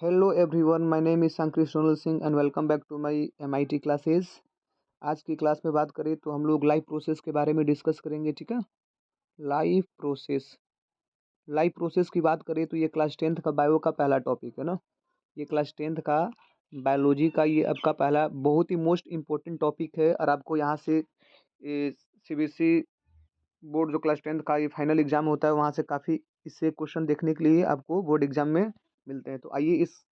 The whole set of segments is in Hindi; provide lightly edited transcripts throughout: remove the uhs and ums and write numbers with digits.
Hello everyone, my name is Sankri Sonal Singh and welcome back to my MIT classes। आज की क्लास में बात करें तो हम लोग लाइफ प्रोसेस के बारे में डिस्कस करेंगे। ठीक है, लाइफ प्रोसेस की बात करें तो ये क्लास 10th का बायो का पहला टॉपिक है ना। ये क्लास 10th का बायोलॉजी का ये आपका पहला बहुत ही मोस्ट इम्पोर्टेंट टॉपिक है और आपको यहाँ से CBSE बोर्ड जो क्लास 10th का ये फाइनल एग्जाम होता है वहाँ से काफ़ी इससे क्वेश्चन देखने के लिए आपको बोर्ड एग्जाम में मिलते हैं। तो आइए इस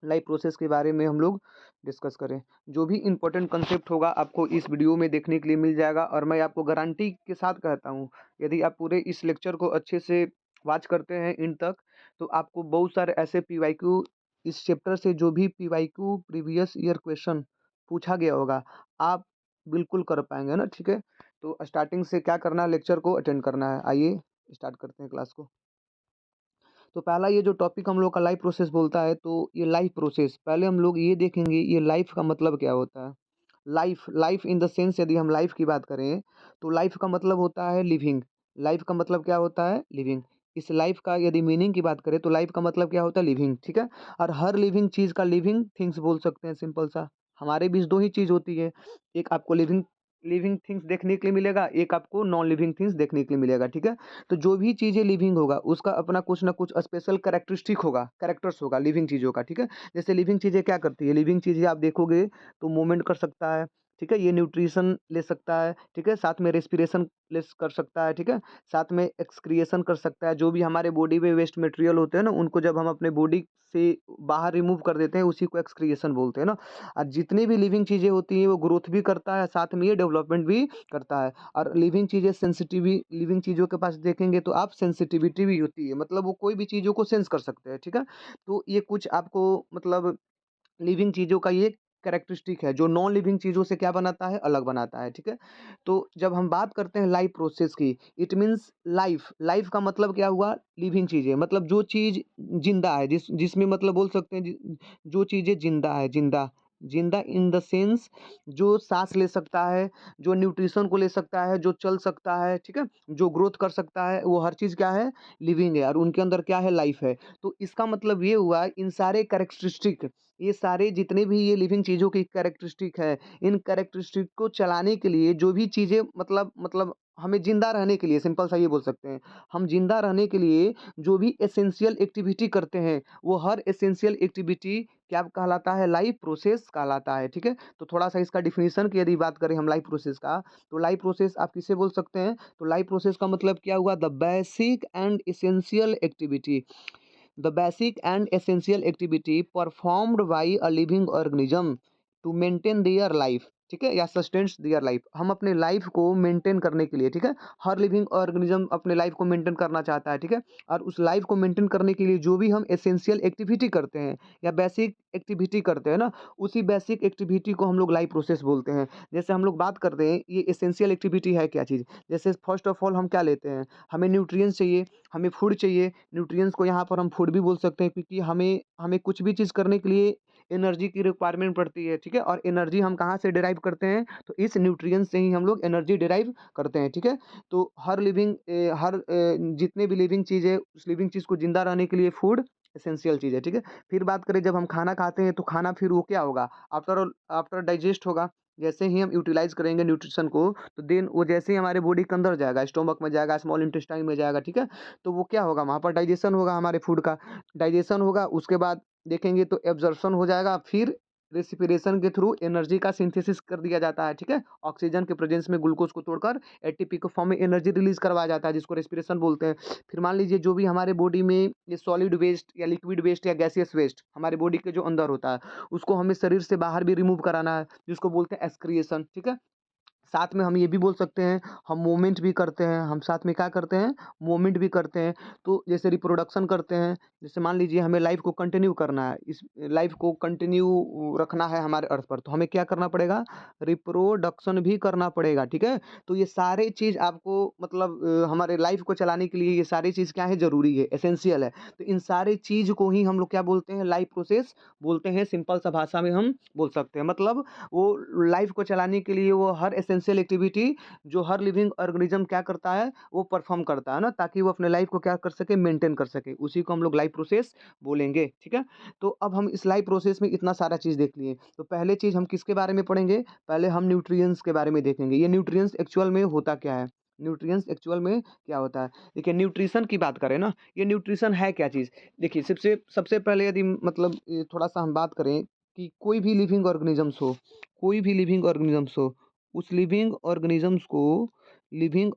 लाइफ प्रोसेस के बारे में हम लोग डिस्कस करें। जो भी इम्पोर्टेंट कंसेप्ट होगा आपको इस वीडियो में देखने के लिए मिल जाएगा और मैं आपको गारंटी के साथ कहता हूँ, यदि आप पूरे इस लेक्चर को अच्छे से वॉच करते हैं इन तक तो आपको बहुत सारे ऐसे PYQ इस चैप्टर से जो भी PYQ प्रीवियस ईयर क्वेश्चन पूछा गया होगा आप बिल्कुल कर पाएंगे ना। ठीक है, तो स्टार्टिंग से क्या करना है, लेक्चर को अटेंड करना है। आइए स्टार्ट करते हैं क्लास को। तो पहला ये जो टॉपिक हम लोग का लाइफ प्रोसेस बोलता है, तो ये लाइफ प्रोसेस पहले हम लोग ये देखेंगे ये लाइफ का मतलब क्या होता है। Life life in the sense यदि हम लाइफ की बात करें तो लाइफ का मतलब होता है लिविंग। लाइफ का मतलब क्या होता है, लिविंग। इस लाइफ का यदि मीनिंग की बात करें तो लाइफ का मतलब क्या होता है, लिविंग। ठीक है, और हर लिविंग चीज़ का लिविंग थिंग्स बोल सकते हैं। सिंपल सा हमारे बीच दो ही चीज़ होती है, एक आपको लिविंग लिविंग थिंग्स देखने के लिए मिलेगा, एक आपको नॉन लिविंग थिंग्स देखने के लिए मिलेगा। ठीक है, तो जो भी चीज़ें लिविंग होगा उसका अपना कुछ ना कुछ स्पेशल कैरेक्टरिस्टिक होगा, कैरेक्टर्स होगा लिविंग चीज़ों का। ठीक है, जैसे लिविंग चीज़ें क्या करती है, लिविंग चीज़ें आप देखोगे तो मूवमेंट कर सकता है। ठीक है, ये न्यूट्रिशन ले सकता है। ठीक है, साथ में रेस्पिरेशन ले कर सकता है। ठीक है, साथ में एक्सक्रिएशन कर सकता है। जो भी हमारे बॉडी में वेस्ट मटेरियल होते हैं ना उनको जब हम अपने बॉडी से बाहर रिमूव कर देते हैं उसी को एक्सक्रिएशन बोलते हैं ना। और जितनी भी लिविंग चीज़ें होती हैं वो ग्रोथ भी करता है, साथ में ये डेवलपमेंट भी करता है। और लिविंग चीज़ें लिविंग चीज़ों के पास देखेंगे तो आप सेंसिटिविटी भी होती है, मतलब वो कोई भी चीज़ों को सेंस कर सकते हैं। ठीक है, तो ये कुछ आपको मतलब लिविंग चीज़ों का ये कैरेक्टरिस्टिक है जो नॉन लिविंग चीज़ों से क्या बनाता है, अलग बनाता है। ठीक है, तो जब हम बात करते हैं लाइफ प्रोसेस की, इट मीन्स लाइफ लाइफ का मतलब क्या हुआ, लिविंग चीज़ें, मतलब जो चीज़ जिंदा है, जिसमें मतलब बोल सकते हैं जो चीज़ें जिंदा है, जिंदा जिंदा इन द सेंस जो सांस ले सकता है, जो न्यूट्रिशन को ले सकता है, जो चल सकता है। ठीक है, जो ग्रोथ कर सकता है, वो हर चीज़ क्या है, लिविंग है और उनके अंदर क्या है, लाइफ है। तो इसका मतलब ये हुआ इन सारे कैरेक्टरिस्टिक, ये सारे जितने भी ये लिविंग चीज़ों की कैरेक्टरिस्टिक है, इन कैरेक्टरिस्टिक को चलाने के लिए जो भी चीज़ें मतलब हमें ज़िंदा रहने के लिए, सिंपल सा ये बोल सकते हैं, हम ज़िंदा रहने के लिए जो भी एसेंशियल एक्टिविटी करते हैं वो हर एसेंशियल एक्टिविटी क्या कहलाता है, लाइफ प्रोसेस कहलाता है। ठीक है, तो थोड़ा सा इसका डिफिनीशन की यदि बात करें हम लाइफ प्रोसेस का, तो लाइफ प्रोसेस आप किसे बोल सकते हैं, तो लाइफ प्रोसेस का मतलब क्या हुआ, the basic and essential activity, the basic and essential activity performed by a living organism to maintain their life। ठीक है, या सस्टेन्स देयर लाइफ, हम अपने लाइफ को मेंटेन करने के लिए। ठीक है, हर लिविंग ऑर्गेनिज्म अपने लाइफ को मेंटेन करना चाहता है। ठीक है, और उस लाइफ को मेंटेन करने के लिए जो भी हम एसेंशियल एक्टिविटी करते हैं या बेसिक एक्टिविटी करते हैं ना, उसी बेसिक एक्टिविटी को हम लोग लाइफ प्रोसेस बोलते हैं। जैसे हम लोग बात करते हैं ये एसेंशियल एक्टिविटी है क्या चीज़, जैसे फर्स्ट ऑफ ऑल हम क्या लेते हैं, हमें न्यूट्रिएंट्स चाहिए, हमें फूड चाहिए। न्यूट्रिएंट्स को यहाँ पर हम फूड भी बोल सकते हैं क्योंकि हमें हमें कुछ भी चीज़ करने के लिए एनर्जी की रिक्वायरमेंट पड़ती है। ठीक है, और एनर्जी हम कहाँ से डिराइव करते हैं, तो इस न्यूट्रिएंट्स से ही हम लोग एनर्जी डिराइव करते हैं। ठीक है, तो जितने भी लिविंग चीज़ है उस लिविंग चीज़ को जिंदा रहने के लिए फूड एसेंशियल चीज़ है। ठीक है, फिर बात करें जब हम खाना खाते हैं तो खाना फिर वो क्या होगा, आफ्टर आफ्टर डाइजेस्ट होगा। जैसे ही हम यूटिलाइज करेंगे न्यूट्रिशन को तो देन वो जैसे ही हमारे बॉडी के अंदर जाएगा, स्टोमक में जाएगा, स्मॉल इंटेस्टाइन में जाएगा। ठीक है, तो वो क्या होगा, वहाँ पर डाइजेशन होगा, हमारे फूड का डाइजेशन होगा। उसके बाद देखेंगे तो एब्जॉर्प्शन हो जाएगा, फिर रेस्पिरेशन के थ्रू एनर्जी का सिंथेसिस कर दिया जाता है। ठीक है, ऑक्सीजन के प्रेजेंस में ग्लूकोज को तोड़कर एटीपी के फॉर्म में एनर्जी रिलीज करवाया जाता है जिसको रेस्पिरेशन बोलते हैं। फिर मान लीजिए जो भी हमारे बॉडी में ये सॉलिड वेस्ट या लिक्विड वेस्ट या गैसियस वेस्ट हमारे बॉडी के जो अंदर होता है उसको हमें शरीर से बाहर भी रिमूव कराना है जिसको बोलते हैं एक्सक्रिएशन। ठीक है, साथ में हम ये भी बोल सकते हैं हम मूवमेंट भी करते हैं, हम साथ में क्या करते हैं, मूवमेंट भी करते हैं। तो जैसे रिप्रोडक्शन करते हैं, जैसे मान लीजिए हमें लाइफ को कंटिन्यू करना है, इस लाइफ को कंटिन्यू रखना है हमारे अर्थ पर, तो हमें क्या करना पड़ेगा, रिप्रोडक्शन भी करना पड़ेगा। ठीक है, तो ये सारे चीज़ आपको मतलब हमारे लाइफ को चलाने के लिए ये सारी चीज़ क्या है, ज़रूरी है, एसेंशियल है। तो इन सारी चीज़ को ही हम लोग क्या बोलते हैं, लाइफ प्रोसेस बोलते हैं। सिंपल सा भाषा में हम बोल सकते हैं, मतलब वो लाइफ को चलाने के लिए वो हर एसेंशियल एसेंशियल एक्टिविटी जो हर लिविंग ऑर्गेनिज्म क्या करता है, वो परफॉर्म करता है ना, ताकि वो अपने लाइफ को क्या कर सके, मेंटेन कर सके, उसी को हम लोग लाइफ प्रोसेस बोलेंगे, ठीक है। तो अब हम इस लाइफ प्रोसेस में इतना सारा चीज़ देख लिए, तो पहले चीज़ हम किसके बारे में पढ़ेंगे, पहले हम न्यूट्रिएंट्स के बारे में देखेंगे। ये न्यूट्रिएंट्स एक्चुअल में होता क्या है, न्यूट्रिएंट्स एक्चुअल में क्या होता है। देखिए न्यूट्रिशन की बात करें ना, ये न्यूट्रिशन है क्या चीज़। देखिए सबसे सबसे पहले यदि मतलब थोड़ा सा हम बात करें कि कोई भी लिविंग ऑर्गेनिजम्स हो, कोई भी लिविंग ऑर्गेनिजम्स हो, उस लिविंग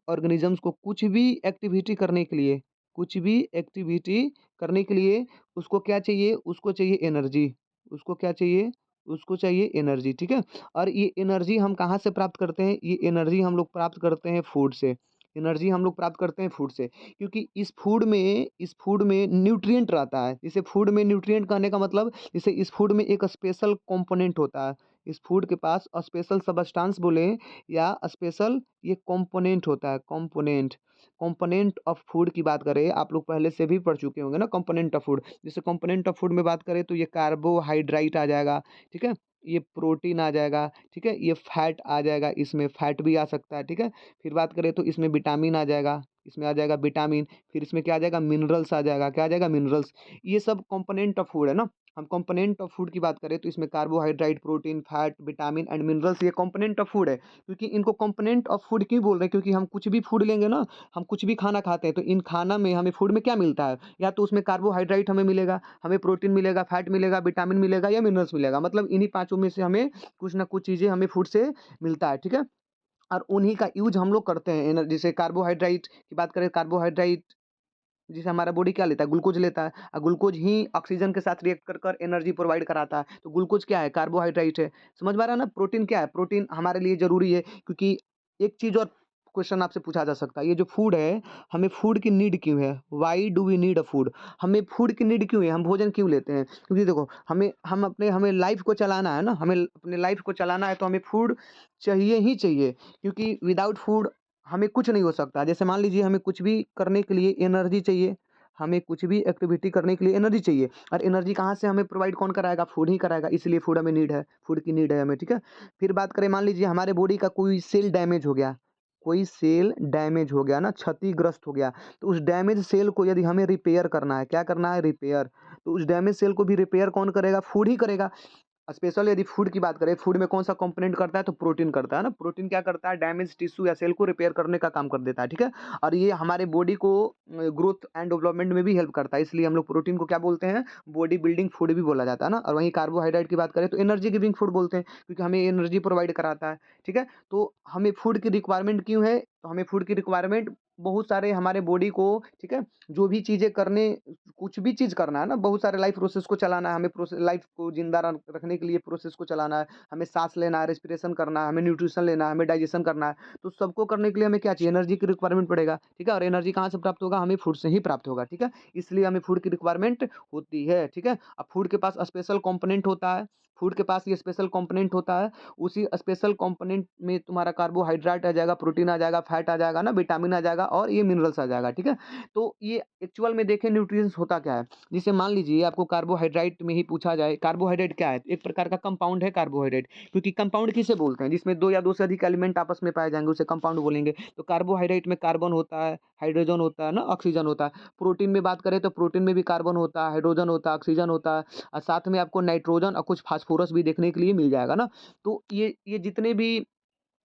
ऑर्गेनिजम्स को कुछ भी एक्टिविटी करने के लिए, कुछ भी एक्टिविटी करने के लिए उसको क्या चाहिए, उसको चाहिए एनर्जी, उसको क्या चाहिए, उसको चाहिए एनर्जी, ठीक है। और ये एनर्जी हम कहाँ से प्राप्त करते हैं, ये एनर्जी हम लोग प्राप्त करते हैं फूड से, एनर्जी हम लोग प्राप्त करते हैं फूड से, क्योंकि इस फूड में न्यूट्रिएंट रहता है। जैसे फूड में न्यूट्रिएंट कहने का मतलब, जैसे इस फूड में एक स्पेशल कंपोनेंट होता है, इस फूड के पास स्पेशल सब्सटेंस बोले या स्पेशल ये कंपोनेंट होता है, कंपोनेंट, कंपोनेंट ऑफ फूड की बात करें, आप लोग पहले से भी पढ़ चुके होंगे ना कंपोनेंट ऑफ फूड। जैसे कंपोनेंट ऑफ फूड में बात करें तो ये कार्बोहाइड्रेट आ जाएगा, ठीक है, ये प्रोटीन आ जाएगा, ठीक है, ये फैट आ जाएगा, इसमें फैट भी आ सकता है, ठीक है। फिर बात करें तो इसमें विटामिन आ जाएगा, इसमें आ जाएगा विटामिन, फिर इसमें क्या आ जाएगा, मिनरल्स आ जाएगा, क्या आ जाएगा, मिनरल्स। ये सब कंपोनेंट ऑफ फूड है ना। हम कंपोनेंट ऑफ फूड की बात करें तो इसमें carbohydrate, protein, fat, vitamin and minerals, ये कंपोनेंट ऑफ फूड है। क्योंकि इनको कंपोनेंट ऑफ फूड क्यों बोल रहे हैं, क्योंकि हम कुछ भी फूड लेंगे ना, हम कुछ भी खाना खाते हैं तो इन खाना में हमें फूड में क्या मिलता है, या तो उसमें कार्बोहाइड्रेट हमें मिलेगा, हमें प्रोटीन मिलेगा, फैट मिलेगा, विटामिन मिलेगा या मिनरल्स मिलेगा, मतलब इन्हीं पांचों में से हमें कुछ ना कुछ चीज़ें हमें फूड से मिलता है, ठीक है। और उन्हीं का यूज हम लोग करते हैं जैसे कार्बोहाइड्रेट की बात करें, कार्बोहाइड्रेट जिसे हमारा बॉडी क्या लेता है, ग्लूकोज लेता है, और ग्लूकोज ही ऑक्सीजन के साथ रिएक्ट कर कर एनर्जी प्रोवाइड कराता है। तो ग्लूकोज क्या है, कार्बोहाइड्रेट है। समझ में आ रहा है ना। प्रोटीन क्या है, प्रोटीन हमारे लिए जरूरी है, क्योंकि एक चीज और क्वेश्चन आपसे पूछा जा सकता है, ये जो फूड है, हमें फूड की नीड क्यों है, why do we need a food, हमें फूड की नीड क्यों है, हम भोजन क्यों लेते हैं। क्योंकि देखो हमें लाइफ को चलाना है ना, हमें अपने लाइफ को चलाना है, तो हमें फूड चाहिए ही चाहिए, क्योंकि विदाउट फूड हमें कुछ नहीं हो सकता। जैसे मान लीजिए हमें कुछ भी करने के लिए एनर्जी चाहिए, हमें कुछ भी एक्टिविटी करने के लिए एनर्जी चाहिए, और एनर्जी कहाँ से हमें प्रोवाइड कौन कराएगा, फूड ही कराएगा, इसलिए फूड हमें नीड है, फूड की नीड है हमें, ठीक है। फिर बात करें, मान लीजिए हमारे बॉडी का कोई सेल डैमेज हो गया, कोई सेल डैमेज हो गया ना, क्षतिग्रस्त हो गया, तो उस डैमेज सेल को यदि हमें रिपेयर करना है, क्या करना है, रिपेयर, तो उस डैमेज सेल को भी रिपेयर कौन करेगा, फूड ही करेगा। स्पेशल यदि फूड की बात करें, फूड में कौन सा कंपोनेंट करता है, तो प्रोटीन करता है ना। प्रोटीन क्या करता है, डैमेज टिश्यू या सेल को रिपेयर करने का काम कर देता है, ठीक है। और ये हमारे बॉडी को ग्रोथ एंड डेवलपमेंट में भी हेल्प करता है, इसलिए हम लोग प्रोटीन को क्या बोलते हैं, बॉडी बिल्डिंग फूड भी बोला जाता है ना। और वहीं कार्बोहाइड्रेट की बात करें तो एनर्जी गिविंग फूड बोलते हैं, क्योंकि हमें एनर्जी प्रोवाइड कराता है, ठीक है। तो हमें फूड की रिक्वायरमेंट क्यों है, तो हमें फूड की रिक्वायरमेंट बहुत सारे हमारे बॉडी को, ठीक है, जो भी चीज़ें करने, कुछ भी चीज़ करना है ना, बहुत सारे लाइफ प्रोसेस को चलाना है, हमें प्रोसेस लाइफ को जिंदा रखने के लिए प्रोसेस को चलाना है, हमें सांस लेना है, रेस्पिरेशन करना है, हमें न्यूट्रिशन लेना है, हमें डाइजेशन करना है। तो सबको करने के लिए हमें क्या चाहिए, एनर्जी की रिक्वायरमेंट पड़ेगा, ठीक है। और एनर्जी कहाँ से प्राप्त होगा, हमें फूड से ही प्राप्त होगा, ठीक है। इसलिए हमें फूड की रिक्वायरमेंट होती है, ठीक है। अब फूड के पास स्पेशल कंपोनेंट होता है, फूड के पास ये स्पेशल कंपोनेंट होता है, उसी स्पेशल कंपोनेंट में तुम्हारा कार्बोहाइड्रेट आ जाएगा, प्रोटीन आ जाएगा, फैट आ जाएगा ना, विटामिन आ जाएगा, और ये मिनरल्स आ जाएगा, ठीक है। तो ये एक्चुअल में देखें न्यूट्रिएंट्स होता क्या है। जिसे मान लीजिए आपको कार्बोहाइड्रेट में ही पूछा जाए, कार्बोहाइड्रेट क्या है, एक प्रकार का कंपाउंड है कार्बोहाइड्रेट। क्योंकि कंपाउंड किसे बोलते हैं, जिसमें दो या दो से अधिक एलिमेंट आपस में पाए जाएंगे, उसे कंपाउंड बोलेंगे। तो कार्बोहाइड्रेट में कार्बन होता है, हाइड्रोजन होता है ना, ऑक्सीजन होता है। प्रोटीन में बात करें तो प्रोटीन में भी कार्बन होता है, हाइड्रोजन होता है, ऑक्सीजन होता है, और साथ में आपको नाइट्रोजन और कुछ फास्फोरस भी देखने के लिए मिल जाएगा ना। तो ये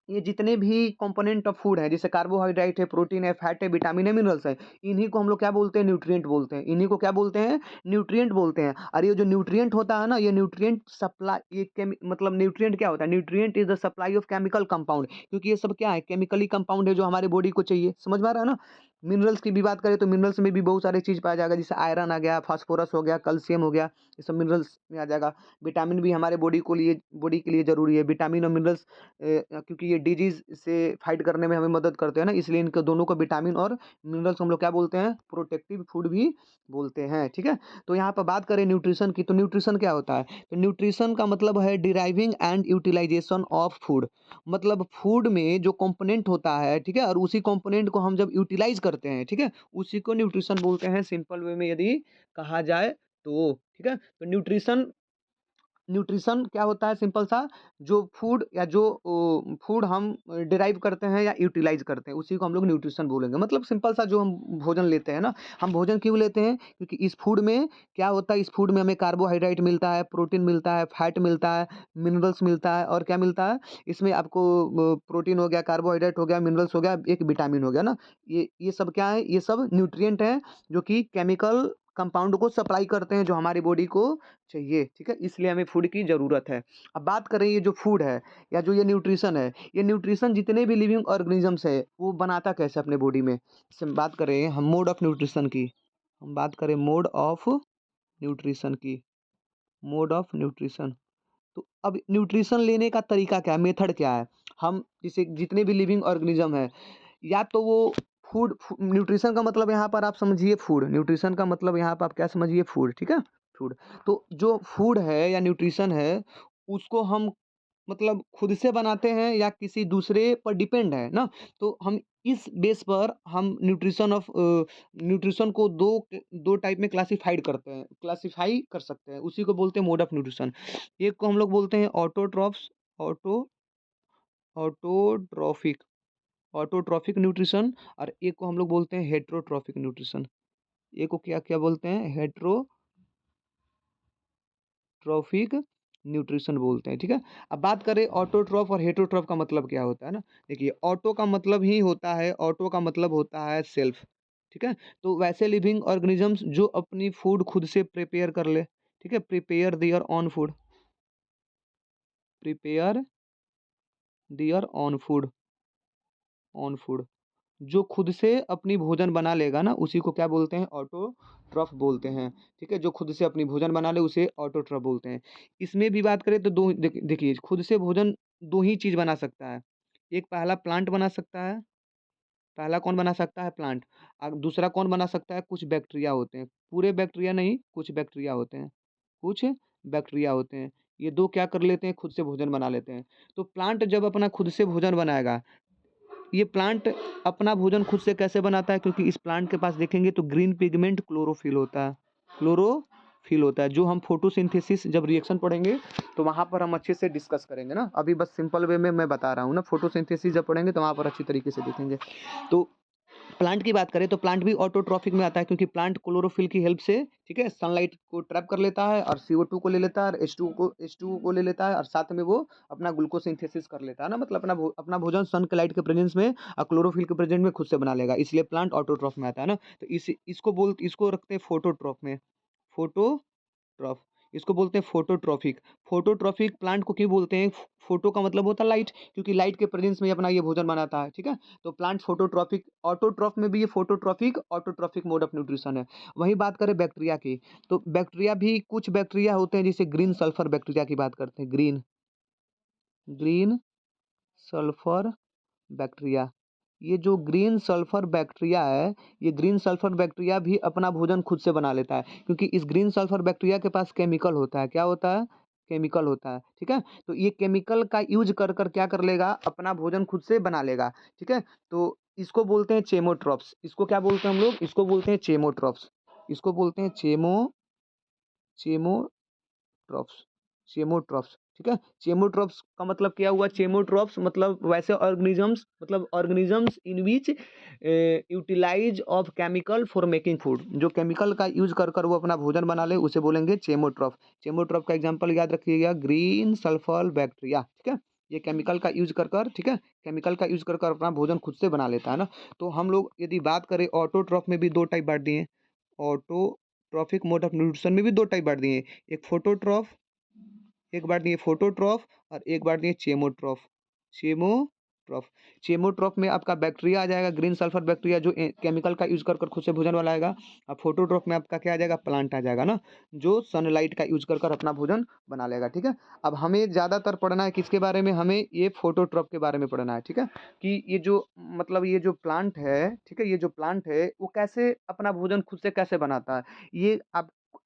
जितने भी कंपोनेंट ऑफ फूड है, जैसे कार्बोहाइड्रेट है, प्रोटीन है, फैट है, विटामिन है, मिनरल्स है, इन्हीं को हम लोग क्या बोलते हैं, न्यूट्रिएंट बोलते हैं। इन्हीं को क्या बोलते हैं, न्यूट्रिएंट बोलते हैं। और ये जो न्यूट्रिएंट होता है ना, ये न्यूट्रिएंट सप्लाई, मतलब न्यूट्रिएंट क्या होता है, nutrient is the supply of chemical compound, क्योंकि ये सब क्या है, केमिकली कंपाउंड है जो हमारे बॉडी को चाहिए। समझ में आ रहा है ना। मिनरल्स की भी बात करें तो मिनरल्स में भी बहुत सारी चीज़ पाया जाएगा, जैसे आयरन आ गया, फास्फोरस हो गया, कैल्शियम हो गया, ये सब मिनरल्स में आ जाएगा। विटामिन भी हमारे बॉडी के लिए जरूरी है, विटामिन और मिनरल्स, क्योंकि ये डिजीज से फाइट करने में हमें मदद करते हैं ना, इसलिए इनके दोनों को विटामिन और मिनरल्स हम लोग क्या बोलते हैं, प्रोटेक्टिव फूड भी बोलते हैं, ठीक है। तो यहाँ पर बात करें न्यूट्रिशन की, तो न्यूट्रिशन क्या होता है, तो न्यूट्रिशन का मतलब है deriving and utilization of food. मतलब फूड में जो कंपोनेंट होता है, ठीक है, और उसी कंपोनेंट को हम जब यूटिलाइज करते हैं, ठीक है, उसी को न्यूट्रिशन बोलते हैं, सिंपल वे में यदि कहा जाए तो, ठीक है। तो न्यूट्रिशन न्यूट्रिशन क्या होता है, सिंपल सा, जो फूड या जो फूड हम डिराइव करते हैं या यूटिलाइज करते हैं उसी को हम लोग न्यूट्रिशन बोलेंगे। मतलब सिंपल सा जो हम भोजन लेते हैं ना, हम भोजन क्यों लेते हैं, क्योंकि इस फूड में क्या होता है, इस फूड में हमें कार्बोहाइड्रेट मिलता है, प्रोटीन मिलता है, फैट मिलता है, मिनरल्स मिलता है, और क्या मिलता है इसमें आपको, प्रोटीन हो गया, कार्बोहाइड्रेट हो गया, मिनरल्स हो गया, एक विटामिन हो गया ना। ये सब क्या है, ये सब न्यूट्रिएंट हैं जो कि केमिकल कंपाउंड को सप्लाई करते हैं जो हमारी बॉडी को चाहिए, ठीक है, इसलिए हमें फूड की ज़रूरत है। अब बात करें ये जो फूड है या जो ये न्यूट्रिशन है, ये न्यूट्रिशन जितने भी लिविंग ऑर्गेनिजम्स है वो बनाता कैसे अपने बॉडी में। जैसे हम बात करें हम मोड ऑफ न्यूट्रिशन की, हम बात करें मोड ऑफ न्यूट्रिशन की, मोड ऑफ न्यूट्रिशन। तो अब न्यूट्रिशन लेने का तरीका क्या है, मेथड क्या है, हम जैसे जितने भी लिविंग ऑर्गेनिज्म है, या तो वो न्यूट्रिशन का मतलब यहाँ पर आप समझिए फूड, न्यूट्रिशन का मतलब यहाँ पर आप क्या समझिए, फूड, ठीक है, फूड। तो जो फूड है या न्यूट्रिशन है उसको हम मतलब खुद से बनाते हैं या किसी दूसरे पर डिपेंड है ना। तो हम इस बेस पर हम न्यूट्रिशन को दो टाइप में क्लासिफाई कर सकते हैं, उसी को बोलते हैं मोड ऑफ न्यूट्रिशन। एक को हम लोग बोलते हैं ऑटो ऑटोट्रॉफिक ऑटोट्रॉफिक न्यूट्रिशन, और एक को हम लोग बोलते हैं हेट्रोट्रॉफिक न्यूट्रिशन। एक को क्या क्या बोलते हैं, ट्रॉफिक न्यूट्रिशन बोलते हैं, ठीक है। अब बात करें ऑटोट्रॉफ और हेटरोट्रॉफ का मतलब क्या होता है ना। देखिए ऑटो का मतलब ही होता है, ऑटो का मतलब होता है सेल्फ, ठीक है। तो वैसे लिविंग ऑर्गेनिजम्स जो अपनी फूड खुद से प्रिपेयर कर ले, ठीक है, prepare their own food, prepare their own food, जो खुद से अपनी भोजन बना लेगा ना उसी को क्या बोलते हैं, ऑटोट्रॉफ बोलते हैं, ठीक है। जो खुद से अपनी भोजन बना ले उसे ऑटोट्रॉफ बोलते हैं। इसमें भी बात करें तो देखिए खुद से भोजन दो ही चीज़ बना सकता है। एक पहला प्लांट बना सकता है, पहला कौन बना सकता है, प्लांट। दूसरा कौन बना सकता है, कुछ बैक्टीरिया होते हैं, पूरे बैक्टीरिया नहीं, कुछ बैक्टीरिया होते हैं, कुछ बैक्टीरिया होते हैं। ये दो क्या कर लेते हैं, खुद से भोजन बना लेते हैं। तो प्लांट जब अपना खुद से भोजन बनाएगा, ये प्लांट अपना भोजन खुद से कैसे बनाता है, क्योंकि इस प्लांट के पास देखेंगे तो ग्रीन पिगमेंट क्लोरोफिल होता है, क्लोरोफिल होता है, जो हम फोटोसिंथेसिस जब रिएक्शन पढ़ेंगे तो वहाँ पर हम अच्छे से डिस्कस करेंगे ना। अभी बस सिंपल वे में मैं बता रहा हूँ ना, फोटोसिंथेसिस जब पढ़ेंगे तो वहाँ पर अच्छी तरीके से देखेंगे। तो प्लांट की बात करें तो प्लांट भी ऑटोट्रॉफिक में आता है, क्योंकि प्लांट क्लोरोफिल की हेल्प से, ठीक है, सनलाइट को ट्रैप कर लेता है और CO2 को ले लेता है और H2O को ले लेता है, और साथ में वो अपना ग्लूकोज सिंथेसिस कर लेता है ना। मतलब अपना भोजन सन के लाइट के प्रेजेंस में और क्लोरोफिल के प्रेजेंस में खुद से बना लेगा, इसलिए प्लांट ऑटोट्रॉफ में आता है ना। तो इसको रखते हैं फोटोट्रॉफ में, फोटोट्रॉफ, इसको बोलते हैं फोटोट्रॉफिक। फोटोट्रॉफिक प्लांट को क्यों बोलते हैं, फोटो का मतलब होता है लाइट, क्योंकि लाइट के प्रेजेंस में अपना ये भोजन बनाता है, ठीक है। तो प्लांट फोटोट्रॉफिक, ऑटोट्रॉफ में भी ये phototrophic autotrophic mode of nutrition है। वहीं बात करें बैक्टीरिया की, तो बैक्टीरिया भी कुछ बैक्टीरिया होते हैं, जैसे ग्रीन सल्फर बैक्टीरिया की बात करते हैं, ग्रीन ग्रीन सल्फर बैक्टीरिया। ये जो ग्रीन सल्फर बैक्टीरिया है, ये ग्रीन सल्फर बैक्टीरिया भी अपना भोजन खुद से बना लेता है, क्योंकि इस ग्रीन सल्फर बैक्टीरिया के पास केमिकल होता है, क्या होता है, केमिकल होता है, ठीक है। तो ये केमिकल का यूज कर कर क्या कर लेगा, अपना भोजन खुद से बना लेगा, ठीक है। तो इसको बोलते हैं चेमोट्रॉप्स, इसको क्या बोलते हैं हम लोग, इसको बोलते हैं चेमोट्रॉप्स, इसको बोलते हैं चेमो ट्रॉप्स, चेमोट्रॉप्स, ठीक है। चेमोट्रॉप्स का मतलब क्या हुआ, चेमोट्रॉप्स मतलब वैसे ऑर्गेनिजम्स, मतलब organisms in which utilize of chemical for making food, जो केमिकल का यूज कर कर वो अपना भोजन बना ले उसे बोलेंगे चेमोट्रॉफ। चेमोट्रॉफ का एग्जांपल याद रखिएगा, ग्रीन सल्फर बैक्टीरिया, ठीक है। ये केमिकल का यूज कर कर, ठीक है, केमिकल का यूज कर कर अपना भोजन खुद से बना लेता है ना। तो हम लोग यदि बात करें ऑटोट्रॉफ में भी दो टाइप बांट दिए, ऑटोट्रॉफिक मोड ऑफ न्यूट्रिशन में भी दो टाइप बांट दिए, एक फोटोट्रॉफ, एक बार दिए फोटोट्रॉफ और एक बार दिए चेमोट्रॉफ, चेमोट्रॉफ। चेमोट्रॉफ में आपका बैक्टीरिया आ जाएगा, ग्रीन सल्फर बैक्टीरिया, जो केमिकल का यूज कर कर खुद से भोजन बनाएगा। अब फोटोट्रॉफ में आपका क्या आ जाएगा, प्लांट आ जाएगा ना, जो सनलाइट का यूज कर कर अपना भोजन बना लेगा, ठीक है। अब हमें ज़्यादातर पढ़ना है किसके बारे में, हमें ये फोटोट्रॉफ के बारे में पढ़ना है, ठीक है। कि ये जो मतलब ये जो प्लांट है, ठीक है, ये जो प्लांट है वो कैसे अपना भोजन खुद से कैसे बनाता है, ये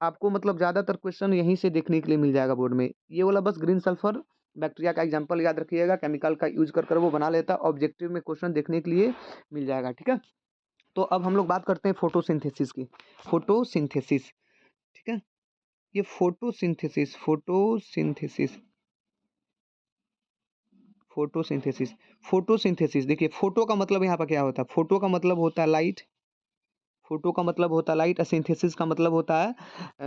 आपको मतलब ज़्यादातर क्वेश्चन यहीं से देखने के लिए मिल जाएगा बोर्ड में। ये वाला बस ग्रीन सल्फर बैक्टीरिया का एग्जांपल याद रखिएगा, केमिकल का यूज कर कर वो बना लेता है, ऑब्जेक्टिव में क्वेश्चन देखने के लिए मिल जाएगा, ठीक है। तो अब हम लोग बात करते हैं फोटोसिंथेसिस की, फोटोसिंथेसिस, ठीक है। ये फोटोसिंथेसिस फोटोसिंथेसिस फोटोसिंथेसिस फोटोसिंथेसिस देखिए, फोटो का मतलब यहाँ पर क्या होता है? फोटो का मतलब होता है लाइट, फोटो का मतलब होता है लाइट, और सिंथेसिस का मतलब होता है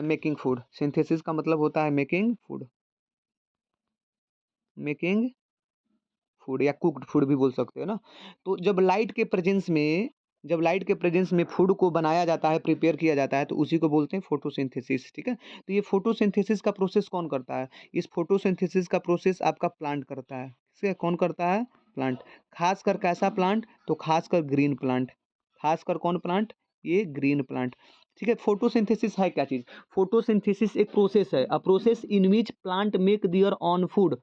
मेकिंग फूड। सिंथेसिस का मतलब होता है मेकिंग फूड, मेकिंग फूड या कुक्ड फूड भी बोल सकते हो ना। तो जब लाइट के प्रेजेंस में फूड को बनाया जाता है, प्रिपेयर किया जाता है, तो उसी को बोलते हैं फोटोसिंथेसिस, ठीक है। तो ये फोटोसिंथेसिस का प्रोसेस कौन करता है? इस फोटोसिंथेसिस का प्रोसेस आपका प्लांट करता है। किसका कौन करता है? प्लांट। खासकर कैसा प्लांट? तो खासकर ग्रीन प्लांट। खासकर कौन प्लांट? ये ग्रीन प्लांट, ठीक है। फोटोसिंथेसिस है क्या चीज? फोटोसिंथेसिस एक प्रोसेस है, a process in which plant make their own food,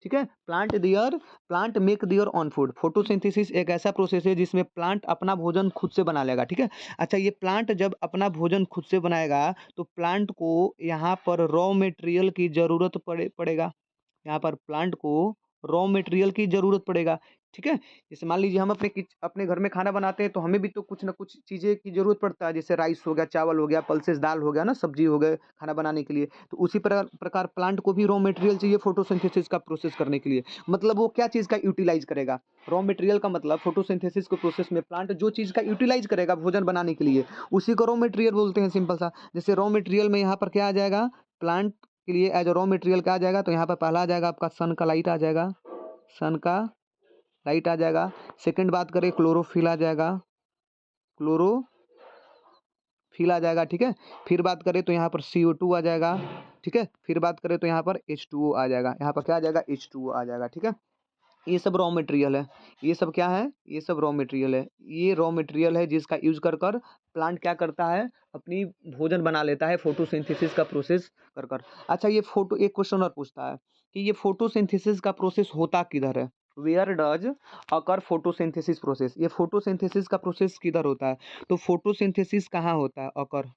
ठीक है। Plant make their own food. Photosynthesis एक ऐसा प्रोसेस है जिसमें प्लांट अपना भोजन खुद से बना लेगा, ठीक है। अच्छा, ये प्लांट जब अपना भोजन खुद से बनाएगा तो प्लांट को यहाँ पर रॉ मटेरियल की जरूरत पड़ेगा। यहाँ पर प्लांट को रॉ मटेरियल की ज़रूरत पड़ेगा, ठीक है। जैसे मान लीजिए हम अपने घर में खाना बनाते हैं, तो हमें भी तो कुछ ना कुछ चीज़ें की ज़रूरत पड़ता है, जैसे राइस हो गया, चावल हो गया, पल्सेस दाल हो गया ना, सब्जी हो गए खाना बनाने के लिए। तो उसी प्रकार प्लांट को भी रॉ मटेरियल चाहिए फोटोसिंथेसिस का प्रोसेस करने के लिए। मतलब वो क्या चीज़ का यूटिलाइज करेगा? रॉ मटेरियल का मतलब फोटोसिंथेसिस के प्रोसेस में प्लांट जो चीज़ का यूटिलाइज करेगा भोजन बनाने के लिए, उसी को रॉ मटेरियल बोलते हैं, सिंपल सा। जैसे रॉ मटेरियल में यहाँ पर क्या आ जाएगा? प्लांट के लिए एज अ रॉ मटेरियल क्या आ जाएगा? तो यहाँ पर पहला आ जाएगा आपका सन का लाइट आ जाएगा, सन का लाइट आ जाएगा। सेकंड बात करें, क्लोरोफिल आ जाएगा, क्लोरोफिल आ जाएगा, ठीक है। फिर बात करें तो यहाँ पर CO2 आ जाएगा, ठीक है। फिर बात करें तो यहाँ पर H2O आ जाएगा, यहाँ पर क्या आ जाएगा? H2O आ जाएगा, ठीक है। ये सब रॉ मटेरियल है। ये सब क्या है? ये सब रॉ मटेरियल है। ये रॉ मटेरियल है जिसका यूज कर कर प्लांट क्या करता है? अपनी भोजन बना लेता है फोटोसिंथेसिस का प्रोसेस कर कर। अच्छा, ये फोटो एक क्वेश्चन और पूछता है कि ये फोटोसिंथेसिस का प्रोसेस होता किधर है? Where does occur photosynthesis process? ये फोटोसिंथेसिस का प्रोसेस किधर होता है? तो फोटोसिंथेसिस कहाँ होता है? अकर,